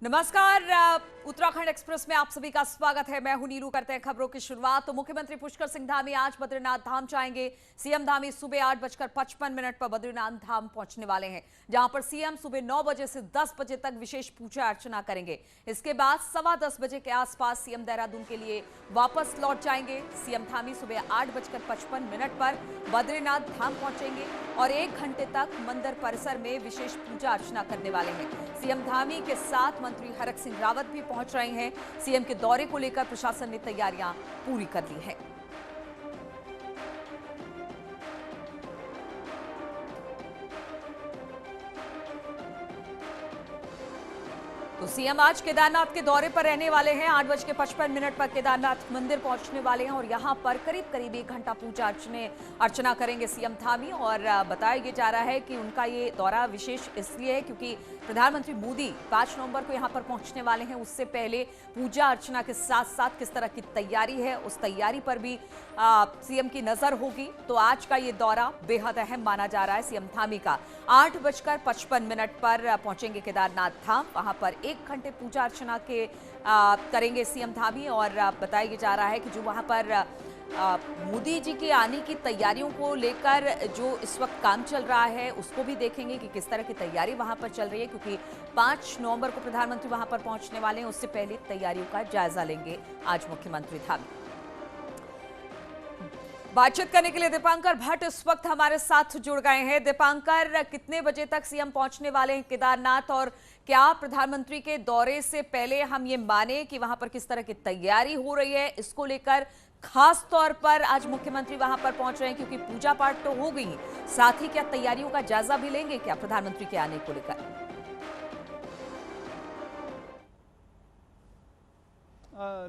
नमस्कार। उत्तराखंड एक्सप्रेस में आप सभी का स्वागत है। मैं हूं नीलू। करते हैं खबरों की शुरुआत। तो मुख्यमंत्री पुष्कर सिंह धामी आज बद्रीनाथ धाम जाएंगे। सीएम धामी सुबह 8:55 पर बद्रीनाथ धाम पहुंचने वाले हैं, जहां पर सीएम सुबह 9 बजे से 10 बजे तक विशेष पूजा अर्चना करेंगे। इसके बाद 10:15 बजे के आसपास सीएम देहरादून के लिए वापस लौट जाएंगे। सीएम धामी सुबह 8:55 पर बद्रीनाथ धाम पहुंचेंगे और 1 घंटे तक मंदिर परिसर में विशेष पूजा अर्चना करने वाले हैं। सीएम धामी के साथ मंत्री हरक सिंह रावत भी पहुंच रहे हैं। सीएम के दौरे को लेकर प्रशासन ने तैयारियां पूरी कर ली है। तो सीएम आज केदारनाथ के दौरे पर रहने वाले हैं। 8:55 पर केदारनाथ मंदिर पहुंचने वाले हैं और यहां पर करीब 1 घंटा पूजा अर्चना करेंगे सीएम धामी। और बताया ये जा रहा है कि उनका ये दौरा विशेष इसलिए है क्योंकि प्रधानमंत्री मोदी 5 नवंबर को यहां पर पहुंचने वाले हैं। उससे पहले पूजा अर्चना के साथ साथ किस तरह की तैयारी है, उस तैयारी पर भी सीएम की नजर होगी। तो आज का ये दौरा बेहद अहम माना जा रहा है सीएम धामी का। 8:55 पर पहुंचेंगे केदारनाथ धाम। वहां पर 1 घंटे पूजा अर्चना के करेंगे सीएम धामी। और बताया जा रहा है कि जो वहां पर मोदी जी के आने की तैयारियों को लेकर जो इस वक्त काम चल रहा है उसको भी देखेंगे कि किस तरह की तैयारी वहां पर चल रही है, क्योंकि 5 नवंबर को प्रधानमंत्री वहां पर पहुंचने वाले हैं। उससे पहले तैयारियों का जायजा लेंगे आज मुख्यमंत्री धामी। बातचीत करने के लिए दीपांकर भट्ट इस वक्त हमारे साथ जुड़ गए हैं। दीपांकर, कितने बजे तक सीएम पहुंचने वाले हैं केदारनाथ, और क्या प्रधानमंत्री के दौरे से पहले हम ये माने कि वहां पर किस तरह की तैयारी हो रही है, इसको लेकर खास तौर पर आज मुख्यमंत्री वहां पर पहुंच रहे हैं क्योंकि पूजा पाठ तो हो गई, साथ ही क्या तैयारियों का जायजा भी लेंगे क्या प्रधानमंत्री के आने को लेकर?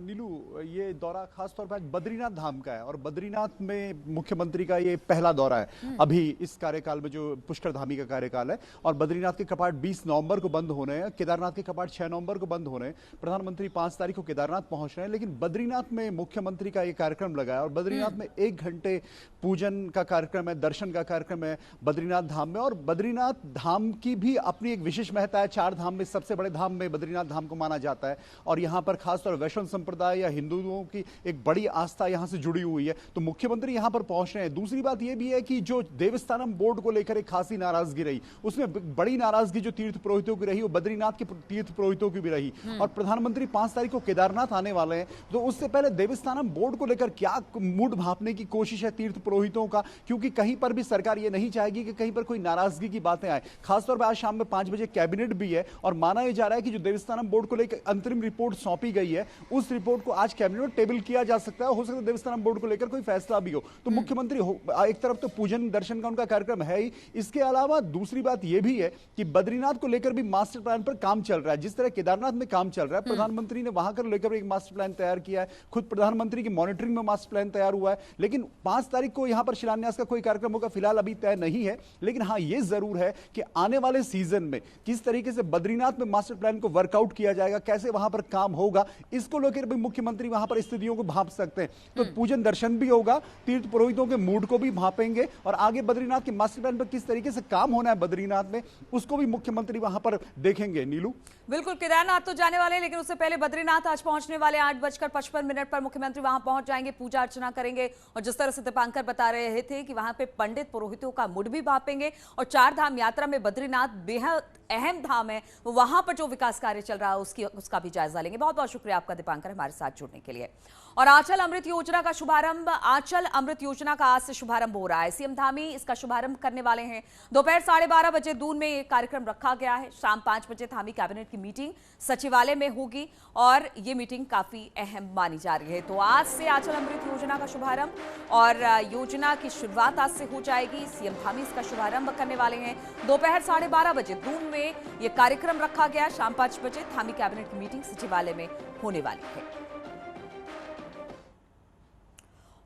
नीलू, ये दौरा खास तौर पर आज बद्रीनाथ धाम का है और बद्रीनाथ में मुख्यमंत्री का ये पहला दौरा है अभी इस कार्यकाल में, जो पुष्कर धामी का कार्यकाल है। और बद्रीनाथ के कपाट 20 नवंबर को बंद होने हैं, केदारनाथ के कपाट 6 नवंबर को बंद होने हैं। प्रधानमंत्री 5 तारीख को केदारनाथ पहुंच रहे हैं, लेकिन बद्रीनाथ में मुख्यमंत्री का ये कार्यक्रम लगा है और बद्रीनाथ में 1 घंटे पूजन का कार्यक्रम है, दर्शन का कार्यक्रम है बद्रीनाथ धाम में। और बद्रीनाथ धाम की भी अपनी एक विशेष महत्ता है। 4 धाम में सबसे बड़े धाम में बद्रीनाथ धाम को माना जाता है और यहाँ पर खासतौर वैष्णव संप्रदाय या हिंदुओं की एक बड़ी आस्था यहां से जुड़ी हुई है। तो मुख्यमंत्री यहां पर पहुंच रहे हैं। दूसरी बात यह भी है कि जो देवस्थानम बोर्ड को लेकर एक खासी नाराजगी रही, उसमें बड़ी नाराजगी जो तीर्थ पुरोहितों की रही वो बद्रीनाथ के तीर्थ पुरोहितों की भी रही। और प्रधानमंत्री 5 तारीख को केदारनाथ आने वाले हैं, तो उससे पहले देवस्थानम बोर्ड को लेकर क्या मूड भांपने की कोशिश है तीर्थ पुरोहितों का, क्योंकि कहीं पर भी सरकार ये नहीं चाहेगी कि कहीं पर कोई नाराजगी की बातें आए। खासतौर पर आज शाम में 5 बजे कैबिनेट भी है और माना यह जा रहा है कि जो देवस्थानम बोर्ड को लेकर अंतरिम रिपोर्ट सौंपी गई है उस रिपोर्ट को आज कैबिनेट में टेबल किया जा सकता है। हो सकता है देवस्थानम बोर्ड को लेकर कोई फैसला भी हो। तो मुख्यमंत्री एक तरफ तो पूजन दर्शन का उनका कार्यक्रम है ही, इसके अलावा दूसरी बात यह भी है कि बद्रीनाथ को लेकर भी मास्टर प्लान पर काम चल रहा है। जिस तरह केदारनाथ में काम चल रहा है, प्रधानमंत्री ने वहां कर लेकर एक मास्टर प्लान तैयार किया है। खुद प्रधानमंत्री की मॉनिटरिंग में मास्टर प्लान तैयार हुआ है। लेकिन 5 तारीख को यहां पर शिलान्यास का कोई कार्यक्रम होगा फिलहाल अभी तय नहीं है। लेकिन हाँ, यह जरूर है कि आने वाले सीजन में किस तरीके से बद्रीनाथ में मास्टर प्लान को वर्कआउट किया जाएगा, कैसे वहां पर काम होगा, इसको लेकर भी मुख्यमंत्री वहां पर स्थितियों को भांप सकते हैं। तो पूजन दर्शन भी होगा, तीर्थ पुरोहितों के मूड को भी भांपेंगे और आगे बद्रीनाथ के मास्टर प्लान पर किस तरीके से काम होना है बद्रीनाथ में, उसको भी मुख्यमंत्री वहां पर देखेंगे। नीलू, बिल्कुल, केदारनाथ तो जाने वाले हैं, लेकिन उससे पहले बद्रीनाथ आज पहुंचने वाले। 8:55 पर मुख्यमंत्री वहां पहुंच जाएंगे, पूजा अर्चना करेंगे और जिस तरह से दीपांकर बता रहे थे कि वहां पे पंडित पुरोहितों का मूड भी भांपेंगे। और 4 धाम यात्रा में बद्रीनाथ बेहद अहम धाम है, वहां पर जो विकास कार्य चल रहा है उसका भी जायजा लेंगे। बहुत बहुत शुक्रिया आपका दीपांकर हमारे साथ जुड़ने के लिए। और आंचल अमृत योजना का शुभारंभ, आंचल अमृत योजना का आज से शुभारंभ हो रहा है। सीएम धामी इसका शुभारंभ करने वाले हैं। दोपहर 12:30 बजे दून में यह कार्यक्रम रखा गया है। शाम 5 बजे धामी कैबिनेट की मीटिंग सचिवालय में होगी और यह मीटिंग काफी अहम मानी जा रही है। तो आज से आंचल अमृत योजना का शुभारंभ और योजना की शुरुआत आज से हो जाएगी। सीएम धामी इसका शुभारंभ करने वाले हैं। दोपहर 12:30 बजे दून में यह कार्यक्रम रखा गया। शाम 5 बजे धामी कैबिनेट की मीटिंग सचिवालय में होने वाली है।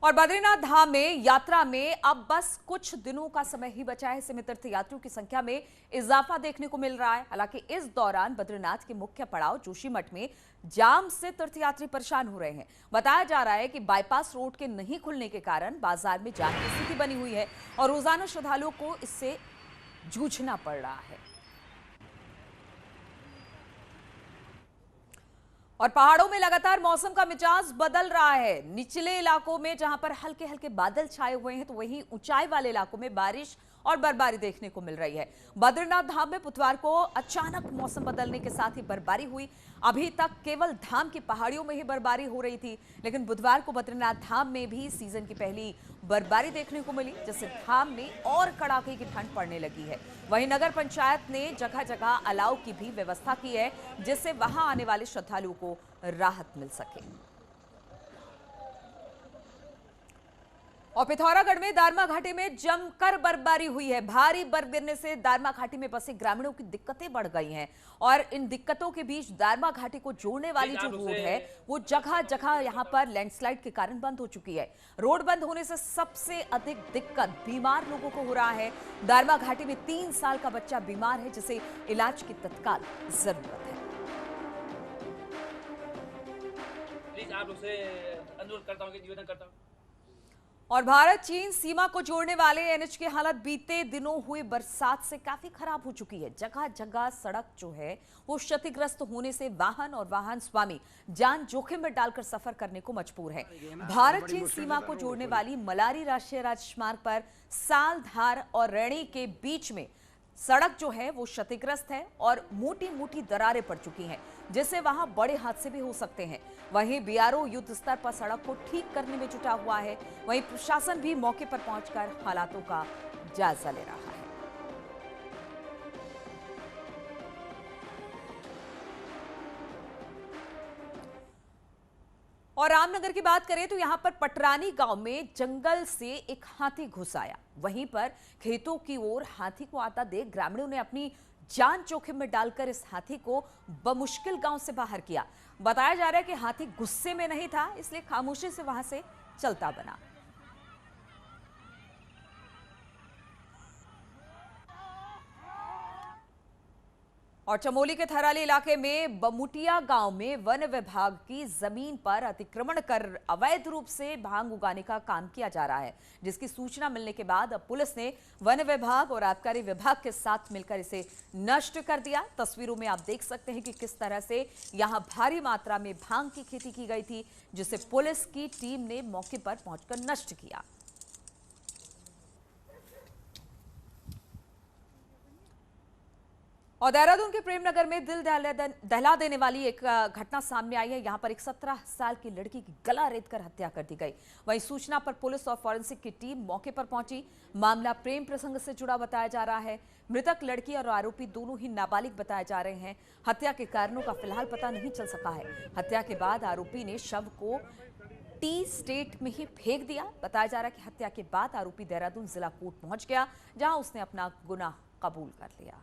और बद्रीनाथ धाम में यात्रा में अब बस कुछ दिनों का समय ही बचा है। सीमित तीर्थयात्रियों की संख्या में इजाफा देखने को मिल रहा है। हालांकि इस दौरान बद्रीनाथ के मुख्य पड़ाव जोशीमठ में जाम से तीर्थयात्री परेशान हो रहे हैं। बताया जा रहा है कि बाईपास रोड के नहीं खुलने के कारण बाजार में जाम की स्थिति बनी हुई है और रोजाना श्रद्धालुओं को इससे जूझना पड़ रहा है। और पहाड़ों में लगातार मौसम का मिजाज बदल रहा है। निचले इलाकों में जहां पर हल्के हल्के बादल छाए हुए हैं, तो वहीं ऊंचाई वाले इलाकों में बारिश और बर्फबारी देखने को मिल रही है। बद्रीनाथ धाम में बुधवार को अचानक मौसम बदलने के साथ ही बर्फबारी हुई। अभी तक केवल धाम की पहाड़ियों में ही बर्फबारी हो रही थी, लेकिन बुधवार को बद्रीनाथ धाम में भी सीजन की पहली बर्फबारी देखने को मिली, जिससे धाम में और कड़ाके की ठंड पड़ने लगी है। वहीं नगर पंचायत ने जगह जगह अलाव की भी व्यवस्था की है, जिससे वहां आने वाले श्रद्धालुओं को राहत मिल सके। और पिथौरागढ़ में दारमा घाटी में जमकर बर्फबारी हुई है। भारी बर्फ गिरने से दारमा घाटी में बसे ग्रामीणों की दिक्कतें बढ़ गई हैं और इन दिक्कतों के बीच दारमा घाटी को जोड़ने वाली जो रोड है वो जगह जगह यहां पर लैंडस्लाइड के कारण बंद हो चुकी है। रोड बंद होने से सबसे अधिक दिक्कत बीमार लोगों को हो रहा है। दारमा घाटी में 3 साल का बच्चा बीमार है, जिसे इलाज की तत्काल जरूरत है। प्लीज आप लोग से अनुरोध करता हूं कि निवेदन करता हूं। और भारत चीन सीमा को जोड़ने वाले एनएच की हालत बीते दिनों हुई बरसात से काफी खराब हो चुकी है। जगह जगह सड़क जो है वो क्षतिग्रस्त होने से वाहन और वाहन स्वामी जान जोखिम में डालकर सफर करने को मजबूर है। भारत चीन सीमा को जोड़ने वाली मलारी राष्ट्रीय राजमार्ग पर सालधार और रैणी के बीच में सड़क जो है वो क्षतिग्रस्त है और मोटी मोटी दरारें पड़ चुकी हैं, जिससे वहां बड़े हादसे भी हो सकते हैं। वहीं बीआरओ युद्ध स्तर पर सड़क को ठीक करने में जुटा हुआ है। वहीं प्रशासन भी मौके पर पहुंचकर हालातों का जायजा ले रहा है। और रामनगर की बात करें तो यहां पर पटरानी गांव में जंगल से एक हाथी घुस आया। वहीं पर खेतों की ओर हाथी को आता देख ग्रामीणों ने अपनी जान जोखिम में डालकर इस हाथी को बमुश्किल गांव से बाहर किया। बताया जा रहा है कि हाथी गुस्से में नहीं था, इसलिए खामोशी से वहां से चलता बना। और चमोली के थराली इलाके में बमुटिया गांव में वन विभाग की जमीन पर अतिक्रमण कर अवैध रूप से भांग उगाने का काम किया जा रहा है, जिसकी सूचना मिलने के बाद अब पुलिस ने वन विभाग और आबकारी विभाग के साथ मिलकर इसे नष्ट कर दिया। तस्वीरों में आप देख सकते हैं कि किस तरह से यहां भारी मात्रा में भांग की खेती की गई थी, जिसे पुलिस की टीम ने मौके पर पहुंचकर नष्ट किया। और देहरादून के प्रेमनगर में दिल दहला देने वाली एक घटना सामने आई है। यहां पर एक 17 साल की लड़की की गला रेतकर हत्या कर दी गई। वहीं सूचना पर पुलिस और फॉरेंसिक की टीम मौके पर पहुंची। मामला प्रेम प्रसंग से जुड़ा बताया जा रहा है। मृतक लड़की और आरोपी दोनों ही नाबालिग बताए जा रहे हैं। हत्या के कारणों का फिलहाल पता नहीं चल सका है। हत्या के बाद आरोपी ने शव को टी स्टेट में ही फेंक दिया। बताया जा रहा है कि हत्या के बाद आरोपी देहरादून जिला कोर्ट पहुंच गया, जहां उसने अपना गुनाह कबूल कर लिया।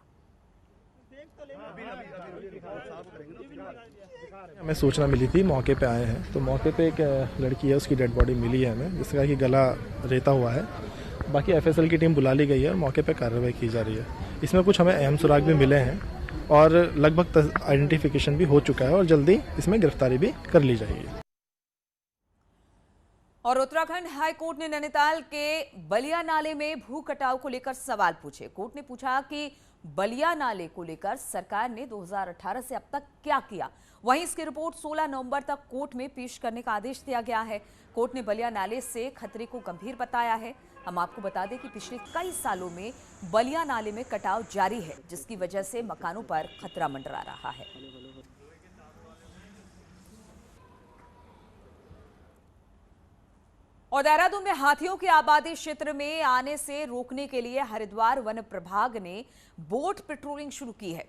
हमें सूचना मिली थी, मौके पे आए हैं, तो मौके पे एक लड़की है, उसकी डेड बॉडी मिली है हमें, जिसका कि गला रेता हुआ है। बाकी एफएसएल की टीम बुला ली गई है और मौके पे कार्रवाई की जा रही है। इसमें कुछ हमें अहम सुराग भी मिले हैं और लगभग आइडेंटिफिकेशन भी हो चुका है और जल्दी इसमें गिरफ्तारी भी कर ली जाएगी। और उत्तराखंड हाई कोर्ट ने नैनीताल के बलिया नाले में भू कटाव को लेकर सवाल पूछे। कोर्ट ने पूछा कि बलिया नाले को लेकर सरकार ने 2018 से अब तक क्या किया। वहीं इसकी रिपोर्ट 16 नवंबर तक कोर्ट में पेश करने का आदेश दिया गया है। कोर्ट ने बलिया नाले से खतरे को गंभीर बताया है। हम आपको बता दें कि पिछले कई सालों में बलिया नाले में कटाव जारी है, जिसकी वजह से मकानों पर खतरा मंडरा रहा है। और देहरादून में हाथियों की आबादी क्षेत्र में आने से रोकने के लिए हरिद्वार वन प्रभाग ने बोट पेट्रोलिंग शुरू की है।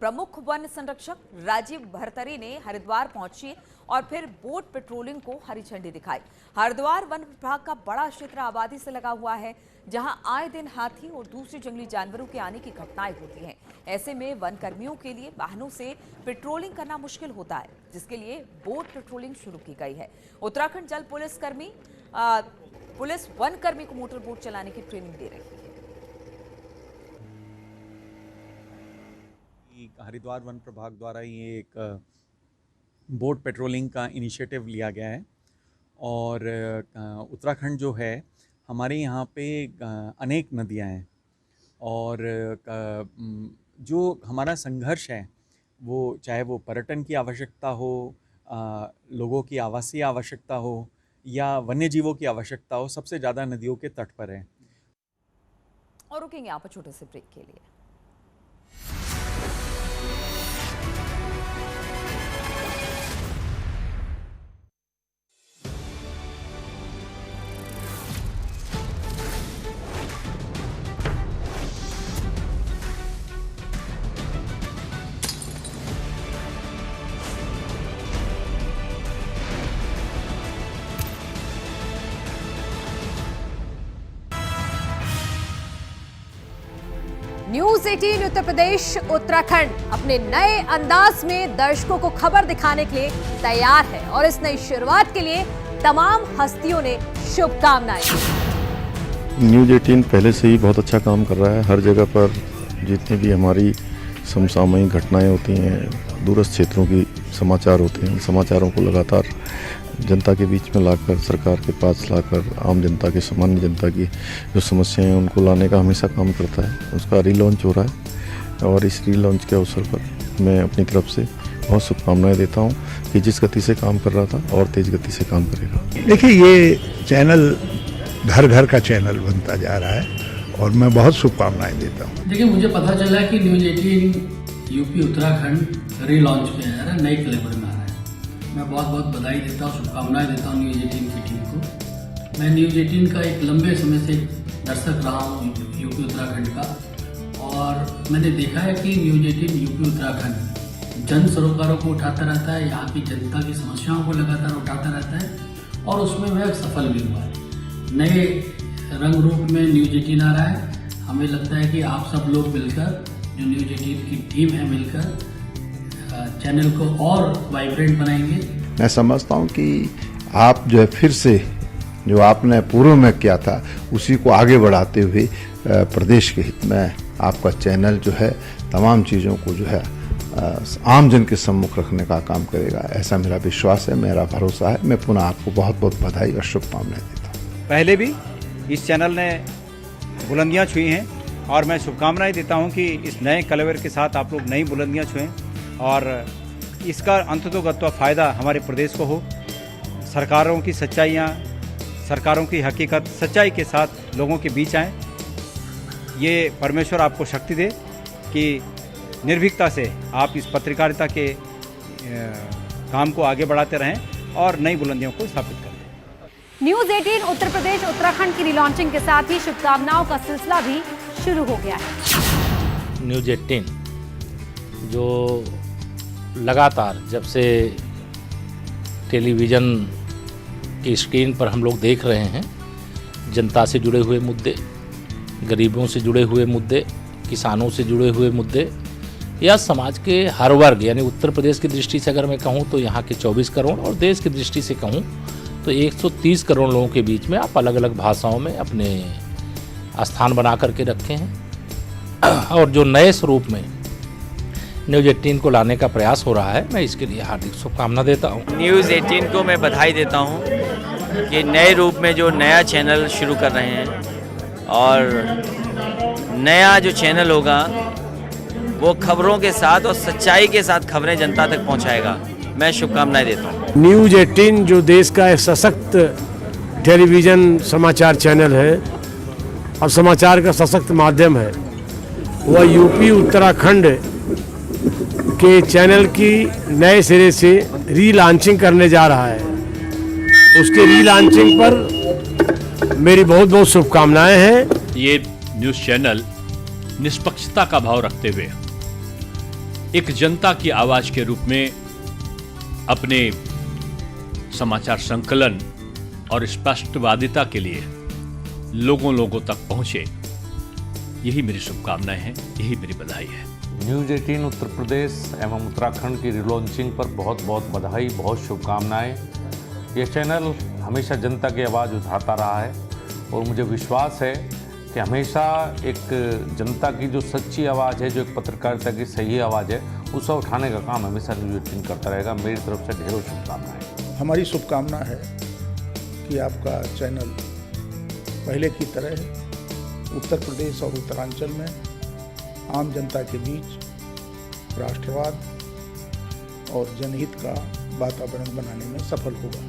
प्रमुख वन संरक्षक राजीव भरतरी ने हरिद्वार पहुंची और फिर बोट पेट्रोलिंग को हरी झंडी दिखाई। हरिद्वार वन विभाग का बड़ा क्षेत्र आबादी से लगा हुआ है, जहां आए दिन हाथी और दूसरे जंगली जानवरों के आने की घटनाएं होती हैं। ऐसे में वन कर्मियों के लिए वाहनों से पेट्रोलिंग करना मुश्किल होता है, जिसके लिए बोट पेट्रोलिंग शुरू की गई है। उत्तराखंड जल पुलिस वन कर्मी को मोटर बोट चलाने की ट्रेनिंग दे रही है। हरिद्वार वन प्रभाग द्वारा ये एक बोट पेट्रोलिंग का इनिशिएटिव लिया गया है और उत्तराखंड जो है, हमारे यहाँ पे अनेक नदियाँ हैं और जो हमारा संघर्ष है वो चाहे वो पर्यटन की आवश्यकता हो, लोगों की आवासीय आवश्यकता हो या वन्य जीवों की आवश्यकता हो, सबसे ज़्यादा नदियों के तट पर है। और रुकेंगे यहाँ पर छोटे से ब्रेक के लिए। न्यूज 18 उत्तर प्रदेश उत्तराखंड अपने नए अंदाज में दर्शकों को खबर दिखाने के लिए तैयार है और इस नई शुरुआत के लिए तमाम हस्तियों ने शुभकामनाएं दी। न्यूज 18 पहले से ही बहुत अच्छा काम कर रहा है। हर जगह पर जितनी भी हमारी समसामयिक घटनाएं होती हैं, दूरस्थ क्षेत्रों की समाचार होते हैं, समाचारों को लगातार जनता के बीच में लाकर, सरकार के पास लाकर, आम जनता के, सामान्य जनता की जो समस्याएं हैं उनको लाने का हमेशा काम करता है। उसका रीलॉन्च हो रहा है और इस रीलॉन्च के अवसर पर मैं अपनी तरफ से बहुत शुभकामनाएं देता हूं कि जिस गति से काम कर रहा था और तेज गति से काम करेगा। देखिए, ये चैनल घर घर का चैनल बनता जा रहा है और मैं बहुत शुभकामनाएं देता हूँ। देखिए, मुझे पता चला कि न्यूज 18 यूपी उत्तराखंड रीलॉन्च पे आ रहा है, नए फ्लेवर में आ रहा है। मैं बहुत बहुत बधाई देता हूँ, शुभकामनाएं देता हूँ न्यूज 18 की टीम को। मैं न्यूज 18 का एक लंबे समय से दर्शक रहा हूँ यूपी उत्तराखंड का, और मैंने देखा है कि न्यूज 18 यूपी उत्तराखंड जन सरोकारों को उठाता रहता है, यहाँ की जनता की समस्याओं को लगातार उठाता रहता है और उसमें वह सफल भी हुआ है। नए रंग रूप में न्यूज 18 आ रहा है। हमें लगता है कि आप सब लोग मिलकर, जो न्यूज 18 की टीम है, मिलकर चैनल को और वाइब्रेंट बनाएंगे। मैं समझता हूँ कि आप जो है फिर से जो आपने पूर्व में किया था उसी को आगे बढ़ाते हुए प्रदेश के हित में आपका चैनल जो है तमाम चीज़ों को जो है आम जन के सम्मुख रखने का काम करेगा, ऐसा मेरा विश्वास है, मेरा भरोसा है। मैं पुनः आपको बहुत बहुत बधाई और शुभकामनाएं देता हूँ। पहले भी इस चैनल ने बुलंदियां छुई हैं और मैं शुभकामनाएं देता हूं कि इस नए कलेवर के साथ आप लोग नई बुलंदियां छुएं और इसका अंततोगत्वा फ़ायदा हमारे प्रदेश को हो। सरकारों की सच्चाइयाँ, सरकारों की हकीकत सच्चाई के साथ लोगों के बीच आएँ। ये परमेश्वर आपको शक्ति दे कि निर्भीकता से आप इस पत्रकारिता के काम को आगे बढ़ाते रहें और नई बुलंदियों को स्थापित करें। न्यूज 18 उत्तर प्रदेश उत्तराखंड की रिलॉन्चिंग के साथ ही शुभकामनाओं का सिलसिला भी शुरू हो गया है। न्यूज 18 जो लगातार जब से टेलीविज़न की स्क्रीन पर हम लोग देख रहे हैं, जनता से जुड़े हुए मुद्दे, गरीबों से जुड़े हुए मुद्दे, किसानों से जुड़े हुए मुद्दे या समाज के हर वर्ग, यानी उत्तर प्रदेश की दृष्टि से अगर मैं कहूँ तो यहाँ के 24 करोड़ और देश की दृष्टि से कहूँ तो 130 करोड़ लोगों के बीच में आप अलग अलग भाषाओं में अपने स्थान बना करके रखे हैं और जो नए स्वरूप में न्यूज़ 18 को लाने का प्रयास हो रहा है, मैं इसके लिए हार्दिक शुभकामना देता हूँ। न्यूज़ 18 को मैं बधाई देता हूँ कि नए रूप में जो नया चैनल शुरू कर रहे हैं और नया जो चैनल होगा वो खबरों के साथ और सच्चाई के साथ खबरें जनता तक पहुँचाएगा। मैं शुभकामनाएं देता हूँ। न्यूज़ 18 जो देश का एक सशक्त टेलीविज़न समाचार चैनल है और समाचार का सशक्त माध्यम है, वह यूपी उत्तराखंड के चैनल की नए सिरे से रीलॉन्चिंग करने जा रहा है। उसके रीलॉन्चिंग पर मेरी बहुत बहुत शुभकामनाएं हैं। ये न्यूज़ चैनल निष्पक्षता का भाव रखते हुए एक जनता की आवाज़ के रूप में अपने समाचार संकलन और स्पष्टवादिता के लिए लोगों तक पहुंचे, यही मेरी शुभकामनाएं हैं, यही मेरी बधाई है। न्यूज़ 18 उत्तर प्रदेश एवं उत्तराखंड की रिलॉन्चिंग पर बहुत बहुत बधाई, बहुत शुभकामनाएं। ये चैनल हमेशा जनता की आवाज़ उठाता रहा है और मुझे विश्वास है कि हमेशा एक जनता की जो सच्ची आवाज़ है, जो एक पत्रकारिता की सही आवाज़ है, उसे उठाने का काम हमेशा न्यूज़ 18 करता रहेगा। मेरी तरफ से ढेरों शुभकामनाएं। हमारी शुभकामना है कि आपका चैनल पहले की तरह उत्तर प्रदेश और उत्तरांचल में आम जनता के बीच राष्ट्रवाद, और जनहित का वातावरण बनाने में सफल होगा।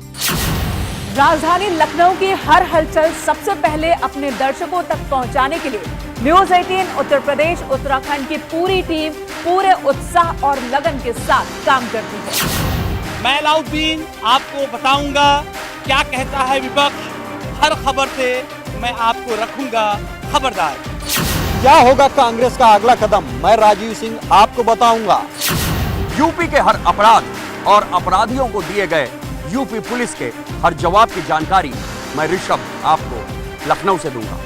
राजधानी लखनऊ की हर हलचल सबसे पहले अपने दर्शकों तक पहुंचाने के लिए न्यूज 18 उत्तर प्रदेश उत्तराखंड की पूरी टीम पूरे उत्साह और लगन के साथ काम करती है। मैं अलाउद्दीन आपको बताऊंगा क्या कहता है विपक्ष। हर खबर से मैं आपको रखूंगा खबरदार। क्या होगा कांग्रेस का अगला कदम, मैं राजीव सिंह आपको बताऊंगा। यूपी के हर अपराध और अपराधियों को दिए गए यूपी पुलिस के हर जवाब की जानकारी मैं ऋषभ आपको लखनऊ से दूंगा।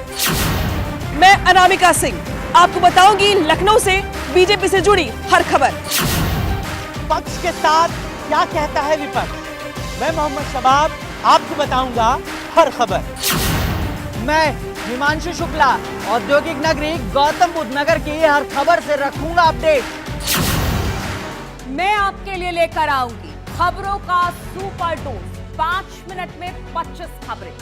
मैं अनामिका सिंह आपको बताऊंगी लखनऊ से बीजेपी से जुड़ी हर खबर। पक्ष के साथ क्या कहता है विपक्ष, मैं मोहम्मद शबाब आपको बताऊंगा हर खबर। मैं हिमांशु शुक्ला औद्योगिक नगरी गौतम बुद्ध नगर की हर खबर से रखूंगा अपडेट। मैं आपके लिए लेकर आऊंगी खबरों का सुपर डोज। 5 मिनट में 25 खबरें।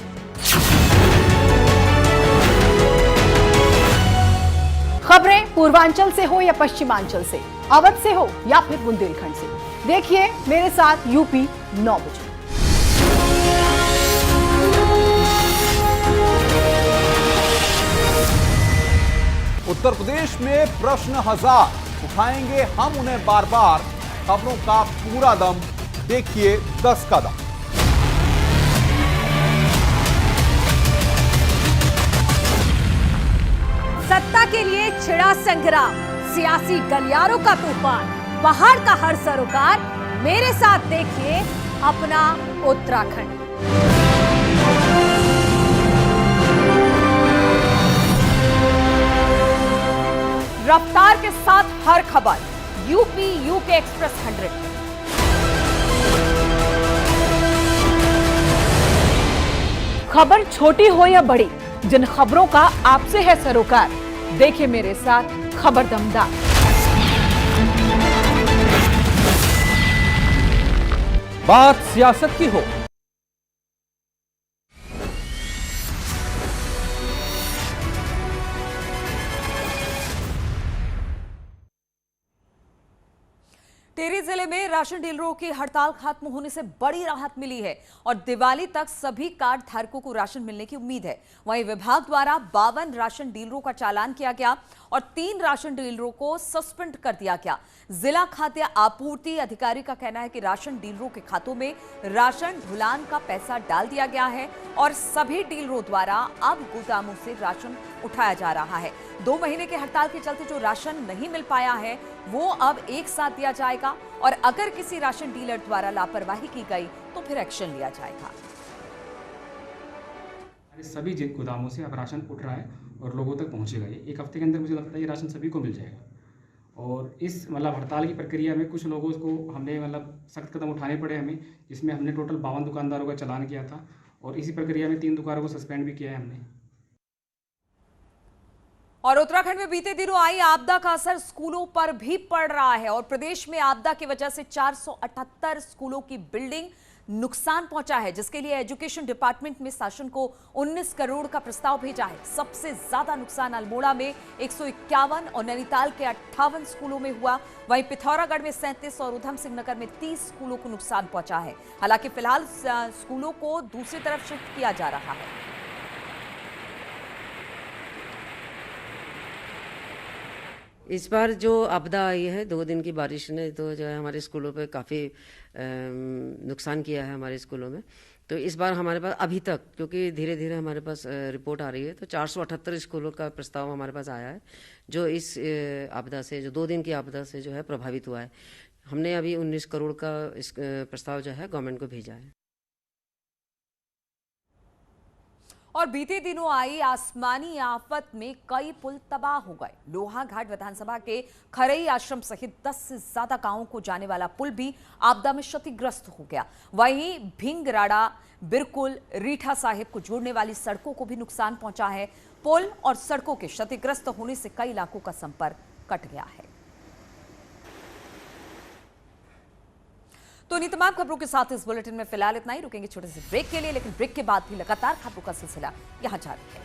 खबरें पूर्वांचल से हो या पश्चिमांचल से, अवध से हो या फिर बुंदेलखंड से, देखिए मेरे साथ यूपी 9 बजे। उत्तर प्रदेश में प्रश्न हजार उठाएंगे हम उन्हें बार बार। खबरों का पूरा दम देखिए 10 का दम। सत्ता के लिए छिड़ा संग्राम, सियासी गलियारों का तूफान, पहाड़ का हर सरोकार। मेरे साथ देखिए अपना उत्तराखंड। रफ्तार के साथ हर खबर, यूपी यूके एक्सप्रेस 100। खबर छोटी हो या बड़ी, जिन खबरों का आपसे है सरोकार, देखिए मेरे साथ खबर दमदार। बात सियासत की हो, टिहरी जिले में राशन डीलरों की हड़ताल खत्म होने से बड़ी राहत मिली है और दिवाली तक सभी कार्ड धारकों को राशन मिलने की उम्मीद है। वहीं विभाग द्वारा 52 राशन डीलरों का चालान किया गया और 3 राशन डीलरों को सस्पेंड कर दिया गया। जिला खाद्य आपूर्ति अधिकारी का कहना है कि राशन डीलरों के खातों में राशन ढुलान का पैसा डाल दिया गया है और सभी डीलरों द्वारा अब गोदामों से राशन उठाया जा रहा है। 2 महीने के हड़ताल के चलते जो राशन नहीं मिल पाया है वो अब एक साथ दिया जाएगा और अगर किसी राशन डीलर द्वारा लापरवाही की गई तो फिर एक्शन लिया जाएगा। सभी गोदामों से अब राशन उठ रहा है और लोगों तक पहुंचेगा। ये 1 हफ्ते के अंदर मुझे लगता है ये राशन सभी को मिल जाएगा। और इस हड़ताल की प्रक्रिया में कुछ लोगों को हमने सख्त कदम उठाने पड़े हमें, जिसमें हमने टोटल 52 दुकानदारों का चालान किया था और इसी प्रक्रिया में 3 दुकानों को सस्पेंड भी किया है हमने। और उत्तराखंड में बीते दिनों आई आपदा का असर स्कूलों पर भी पड़ रहा है और प्रदेश में आपदा की वजह से 478 स्कूलों की बिल्डिंग नुकसान पहुंचा है, जिसके लिए एजुकेशन डिपार्टमेंट में शासन को 19 करोड़ का प्रस्ताव भेजा है। सबसे ज्यादा नुकसान अल्मोड़ा में 151 और नैनीताल के 58 स्कूलों में हुआ। वहीं पिथौरागढ़ में 37 और उधम सिंह नगर में 30 स्कूलों को नुकसान पहुंचा है। हालांकि फिलहाल स्कूलों को दूसरी तरफ शिफ्ट किया जा रहा है। इस बार जो आपदा आई है 2 दिन की बारिश ने तो जो है हमारे स्कूलों पे काफ़ी नुकसान किया है हमारे स्कूलों में। तो इस बार हमारे पास अभी तक, क्योंकि धीरे धीरे हमारे पास रिपोर्ट आ रही है, तो 478 स्कूलों का प्रस्ताव हमारे पास आया है जो इस आपदा से, जो 2 दिन की आपदा से जो है प्रभावित हुआ है। हमने अभी 19 करोड़ का इस प्रस्ताव जो है गवर्नमेंट को भेजा है। और बीते दिनों आई आसमानी आफत में कई पुल तबाह हो गए। लोहाघाट विधानसभा के खरई आश्रम सहित 10 से ज्यादा गांवों को जाने वाला पुल भी आपदा में क्षतिग्रस्त हो गया। वहीं भिंगराड़ा, बिरकुल, रीठा साहिब को जोड़ने वाली सड़कों को भी नुकसान पहुंचा है। पुल और सड़कों के क्षतिग्रस्त होने से कई इलाकों का संपर्क कट गया है। तो इन तमाम खबरों के साथ इस बुलेटिन में फिलहाल इतना ही। रुकेंगे छोटे से ब्रेक के लिए, लेकिन ब्रेक के बाद भी लगातार खबरों का सिलसिला यहां जारी है।